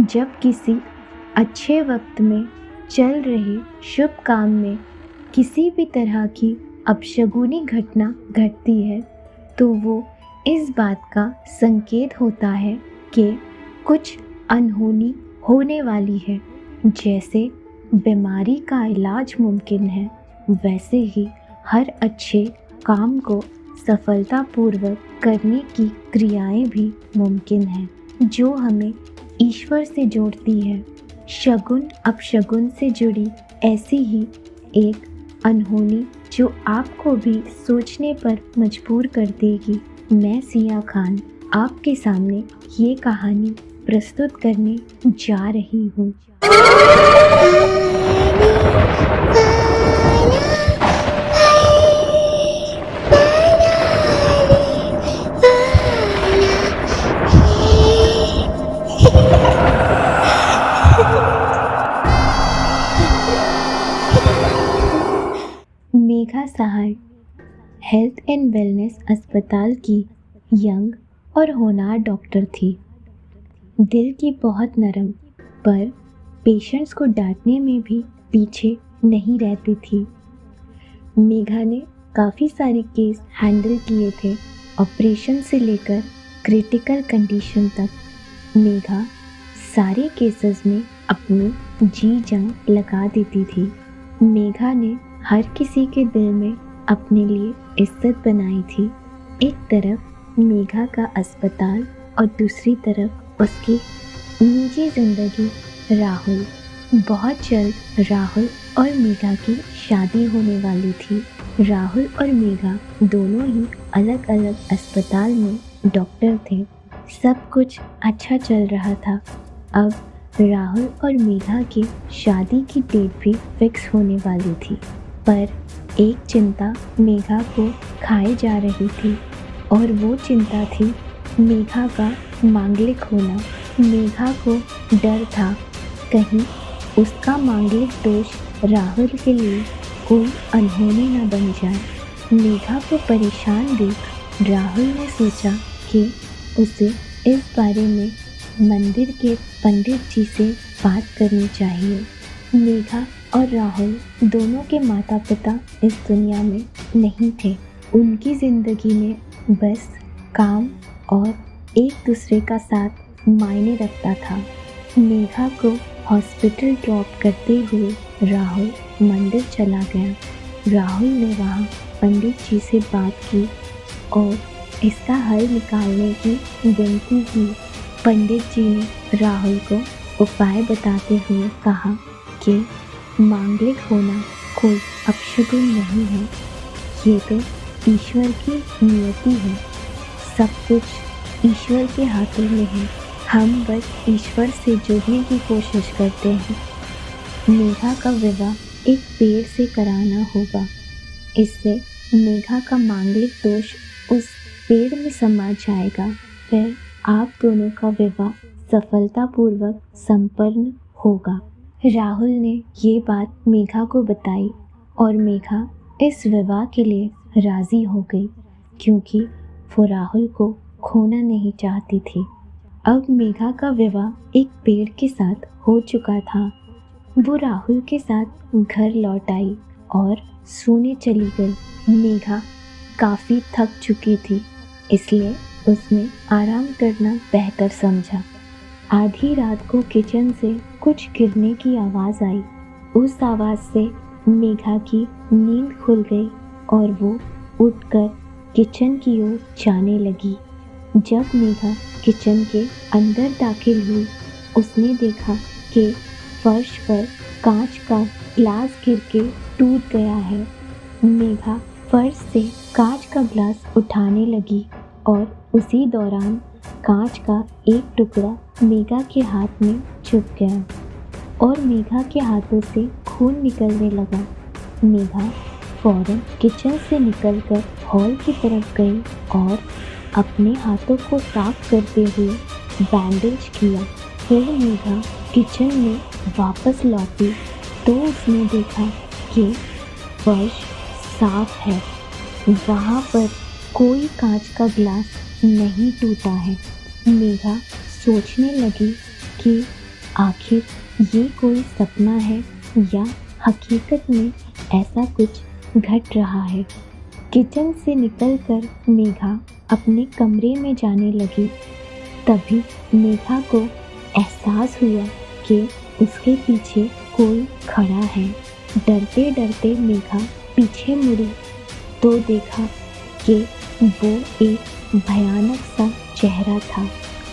जब किसी अच्छे वक्त में चल रहे शुभ काम में किसी भी तरह की अपशगुनी घटना घटती है तो वो इस बात का संकेत होता है कि कुछ अनहोनी होने वाली है। जैसे बीमारी का इलाज मुमकिन है, वैसे ही हर अच्छे काम को सफलतापूर्वक करने की क्रियाएं भी मुमकिन हैं, जो हमें ईश्वर से जोड़ती है। शगुन अपशगुन से जुड़ी ऐसी ही एक अनहोनी जो आपको भी सोचने पर मजबूर कर देगी। मैं सिया खान आपके सामने ये कहानी प्रस्तुत करने जा रही हूँ। मेघा सहाय हेल्थ एंड वेलनेस अस्पताल की यंग और होनहार डॉक्टर थी। दिल की बहुत नरम, पर पेशेंट्स को डांटने में भी पीछे नहीं रहती थी। मेघा ने काफ़ी सारे केस हैंडल किए थे, ऑपरेशन से लेकर क्रिटिकल कंडीशन तक। मेघा सारे केसेस में अपनी जी जान लगा देती थी। मेघा ने हर किसी के दिल में अपने लिए इज्जत बनाई थी। एक तरफ मेघा का अस्पताल और दूसरी तरफ उसकी निजी जिंदगी। राहुल, बहुत जल्द राहुल और मेघा की शादी होने वाली थी। राहुल और मेघा दोनों ही अलग अलग अस्पताल में डॉक्टर थे। सब कुछ अच्छा चल रहा था। अब राहुल और मेघा की शादी की डेट भी फिक्स होने वाली थी, पर एक चिंता मेघा को खाए जा रही थी और वो चिंता थी मेघा का मांगलिक होना। मेघा को डर था कहीं उसका मांगलिक दोष राहुल के लिए कोई अनहोनी न बन जाए। मेघा को परेशान देख राहुल ने सोचा कि उसे इस बारे में मंदिर के पंडित जी से बात करनी चाहिए। मेघा और राहुल दोनों के माता पिता इस दुनिया में नहीं थे। उनकी ज़िंदगी में बस काम और एक दूसरे का साथ मायने रखता था। मेघा को हॉस्पिटल ड्रॉप करते हुए राहुल मंदिर चला गया। राहुल ने वहाँ पंडित जी से बात की और इसका हल निकालने की विनती की। पंडित जी ने राहुल को उपाय बताते हुए कहा कि मांगलिक होना कोई अपशगुन नहीं है, ये तो ईश्वर की नियति है। सब कुछ ईश्वर के हाथों में है, हम बस ईश्वर से जुड़ने की कोशिश करते हैं। मेघा का विवाह एक पेड़ से कराना होगा, इससे मेघा का मांगलिक दोष उस पेड़ में समा जाएगा। फिर आप दोनों का विवाह सफलतापूर्वक संपन्न होगा। राहुल ने ये बात मेघा को बताई और मेघा इस विवाह के लिए राज़ी हो गई, क्योंकि वो राहुल को खोना नहीं चाहती थी। अब मेघा का विवाह एक पेड़ के साथ हो चुका था। वो राहुल के साथ घर लौट आई और सोने चली गई। मेघा काफ़ी थक चुकी थी, इसलिए उसने आराम करना बेहतर समझा। आधी रात को किचन से कुछ गिरने की आवाज़ आई। उस आवाज़ से मेघा की नींद खुल गई और वो उठकर किचन की ओर जाने लगी। जब मेघा किचन के अंदर दाखिल हुई, उसने देखा कि फर्श पर कांच का ग्लास गिर के टूट गया है। मेघा फर्श से कांच का ग्लास उठाने लगी और उसी दौरान कांच का एक टुकड़ा मेघा के हाथ में चुभ गया और मेघा के हाथों से खून निकलने लगा। मेघा फौरन किचन से निकलकर हॉल की तरफ गई और अपने हाथों को साफ करते हुए बैंडेज किया। फिर मेघा किचन में वापस लौटी तो उसने देखा कि फर्श साफ है, वहाँ पर कोई कांच का ग्लास नहीं टूटा है। मेघा सोचने लगी कि आखिर ये कोई सपना है या हकीकत में ऐसा कुछ घट रहा है। किचन से निकलकर मेघा अपने कमरे में जाने लगी। तभी मेघा को एहसास हुआ कि उसके पीछे कोई खड़ा है। डरते डरते मेघा पीछे मुड़ी तो देखा कि वो एक भयानक सा चेहरा था।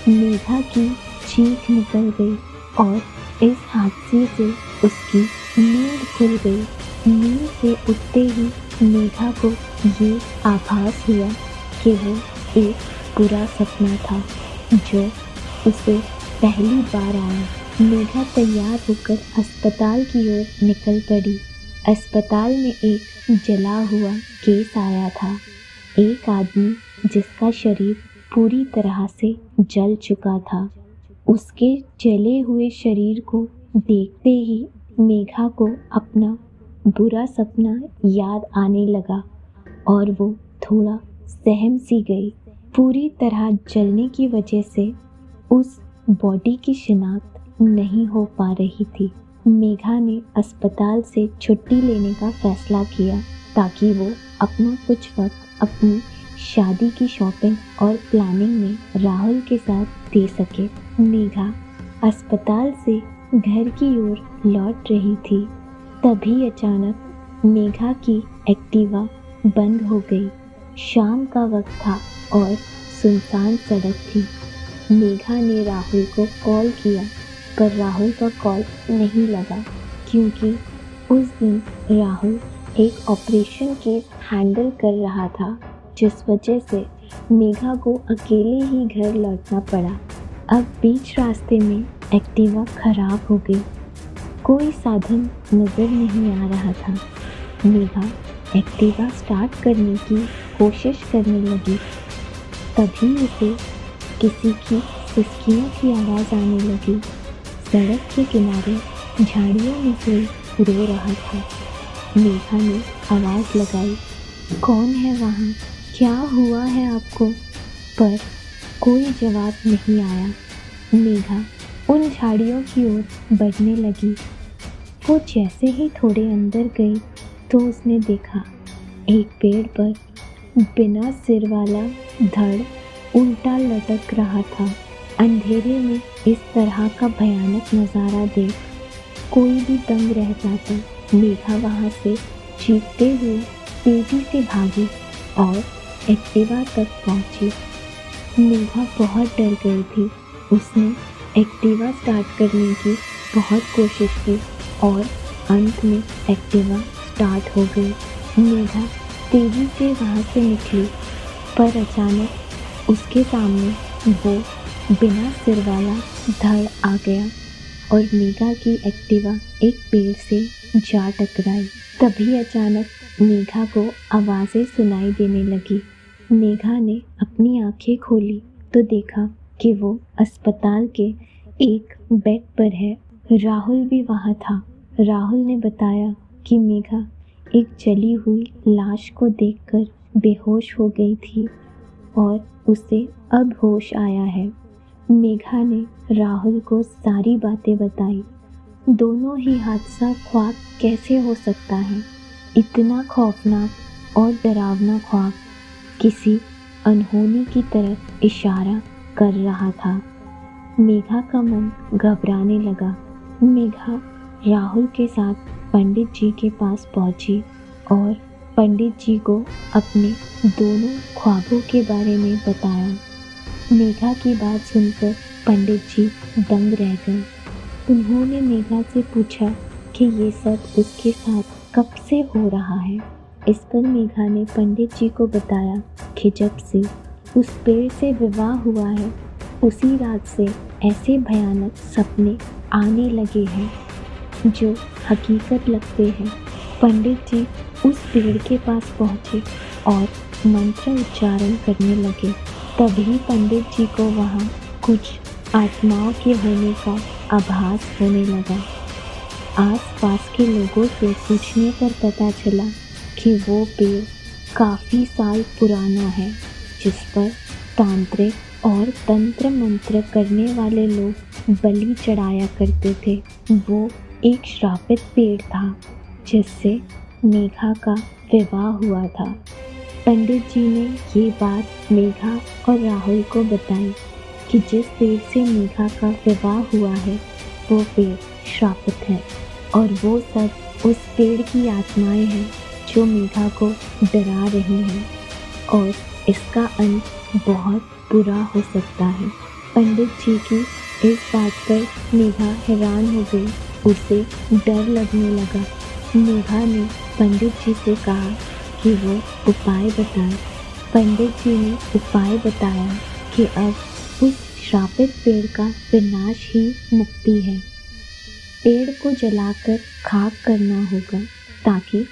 मेघा की चीख निकल गई और इस हादसे से उसकी नींद खुल गई। नींद से उठते ही मेघा को ये आभास हुआ कि वो एक बुरा सपना था जो उसे पहली बार आया। मेघा तैयार होकर अस्पताल की ओर निकल पड़ी। अस्पताल में एक जला हुआ केस आया था। एक आदमी जिसका शरीर पूरी तरह से जल चुका था। उसके जले हुए शरीर को देखते ही मेघा को अपना बुरा सपना याद आने लगा और वो थोड़ा सहम सी गई। पूरी तरह जलने की वजह से उस बॉडी की शिनाख्त नहीं हो पा रही थी। मेघा ने अस्पताल से छुट्टी लेने का फैसला किया ताकि वो अपना कुछ वक्त अपनी शादी की शॉपिंग और प्लानिंग में राहुल के साथ दे सके। मेघा अस्पताल से घर की ओर लौट रही थी। तभी अचानक मेघा की एक्टिवा बंद हो गई। शाम का वक्त था और सुनसान सड़क थी। मेघा ने राहुल को कॉल किया पर राहुल का कॉल नहीं लगा क्योंकि उस दिन राहुल एक ऑपरेशन केस हैंडल कर रहा था, जिस वजह से मेघा को अकेले ही घर लौटना पड़ा। अब बीच रास्ते में एक्टिवा खराब हो गई। कोई साधन नज़र नहीं आ रहा था। मेघा एक्टिवा स्टार्ट करने की कोशिश करने लगी। तभी उसे किसी की सिसकियों की आवाज़ आने लगी। सड़क के किनारे झाड़ियों में कोई रो रहा था। मेघा ने आवाज़ लगाई, कौन है वहाँ? क्या हुआ है आपको? पर कोई जवाब नहीं आया। मेघा उन झाड़ियों की ओर बढ़ने लगी। वो जैसे ही थोड़े अंदर गई तो उसने देखा एक पेड़ पर बिना सिर वाला धड़ उल्टा लटक रहा था। अंधेरे में इस तरह का भयानक नज़ारा देख कोई भी दंग रह जाता। मेघा वहाँ से चीखते हुए तेजी से भागी और एक्टिवा तक पहुँची। मेघा बहुत डर गई थी। उसने एक्टिवा स्टार्ट करने की बहुत कोशिश की और अंत में एक्टिवा स्टार्ट हो गई। मेघा तेज़ी से वहाँ से निकली पर अचानक उसके सामने वो बिना सिर वाला धड़ आ गया और मेघा की एक्टिवा एक पेड़ से जा टकराई। तभी अचानक मेघा को आवाज़ें सुनाई देने लगी। मेघा ने अपनी आंखें खोली तो देखा कि वो अस्पताल के एक बेड पर है। राहुल भी वहाँ था। राहुल ने बताया कि मेघा एक जली हुई लाश को देखकर बेहोश हो गई थी और उसे अब होश आया है। मेघा ने राहुल को सारी बातें बताई। दोनों ही हादसा ख्वाब कैसे हो सकता है? इतना खौफनाक और डरावना ख्वाब किसी अनहोनी की तरफ इशारा कर रहा था। मेघा का मन घबराने लगा। मेघा राहुल के साथ पंडित जी के पास पहुंची और पंडित जी को अपने दोनों ख्वाबों के बारे में बताया। मेघा की बात सुनकर पंडित जी दंग रह गए। उन्होंने मेघा से पूछा कि ये सब उसके साथ कब से हो रहा है। इस पर मेघा ने पंडित जी को बताया कि जब से उस पेड़ से विवाह हुआ है उसी रात से ऐसे भयानक सपने आने लगे हैं जो हकीकत लगते हैं। पंडित जी उस पेड़ के पास पहुँचे और मंत्र उच्चारण करने लगे। तभी पंडित जी को वहाँ कुछ आत्माओं के होने का आभास होने लगा। आसपास के लोगों से पूछने पर पता चला कि वो पेड़ काफ़ी साल पुराना है जिस पर तांत्रिक और तंत्र मंत्र करने वाले लोग बलि चढ़ाया करते थे। वो एक श्रापित पेड़ था जिससे मेघा का विवाह हुआ था। पंडित जी ने ये बात मेघा और राहुल को बताई कि जिस पेड़ से मेघा का विवाह हुआ है वो पेड़ श्रापित है और वो सब उस पेड़ की आत्माएं हैं जो मेघा को डरा रही हैं और इसका अंत बहुत बुरा हो सकता है। पंडित जी की इस बात पर मेघा हैरान हो गई, उसे डर लगने लगा। मेघा ने पंडित जी से कहा कि वो उपाय बताएं। पंडित जी ने उपाय बताया कि अब उस श्रापित पेड़ का विनाश ही मुक्ति है। पेड़ को जलाकर खाक करना होगा ताकि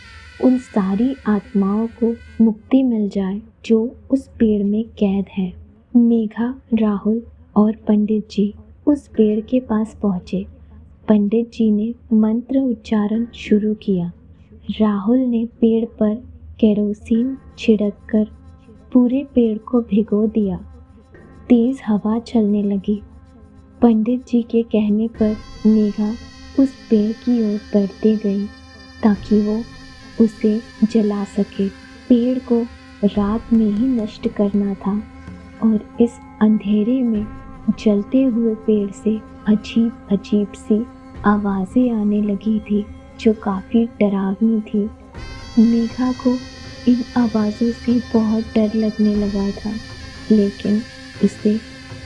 उन सारी आत्माओं को मुक्ति मिल जाए जो उस पेड़ में कैद है। मेघा, राहुल और पंडित जी उस पेड़ के पास पहुँचे। पंडित जी ने मंत्र उच्चारण शुरू किया। राहुल ने पेड़ पर केरोसिन छिड़ककर पूरे पेड़ को भिगो दिया। तेज हवा चलने लगी। पंडित जी के कहने पर मेघा उस पेड़ की ओर बढ़ती गई ताकि वो उसे जला सके। पेड़ को रात में ही नष्ट करना था और इस अंधेरे में जलते हुए पेड़ से अजीब अजीब सी आवाज़ें आने लगी थी जो काफ़ी डरावनी थी। मेघा को इन आवाज़ों से बहुत डर लगने लगा था, लेकिन उसे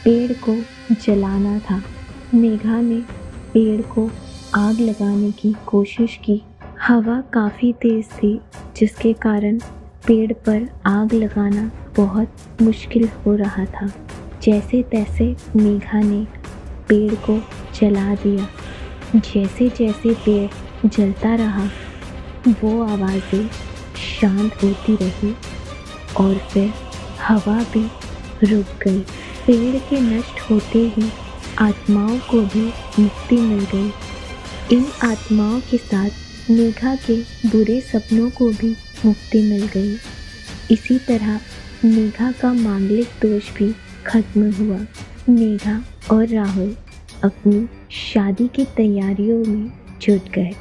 पेड़ को जलाना था। मेघा ने पेड़ को आग लगाने की कोशिश की। हवा काफ़ी तेज़ थी जिसके कारण पेड़ पर आग लगाना बहुत मुश्किल हो रहा था। जैसे तैसे मेघा ने पेड़ को जला दिया। जैसे जैसे पेड़ जलता रहा वो आवाज़ें शांत होती रही और फिर हवा भी रुक गई। पेड़ के नष्ट होते ही आत्माओं को भी मुक्ति मिल गई। इन आत्माओं के साथ मेघा के बुरे सपनों को भी मुक्ति मिल गई। इसी तरह मेघा का मांगलिक दोष भी खत्म हुआ। मेघा और राहुल अपनी शादी की तैयारियों में जुट गए।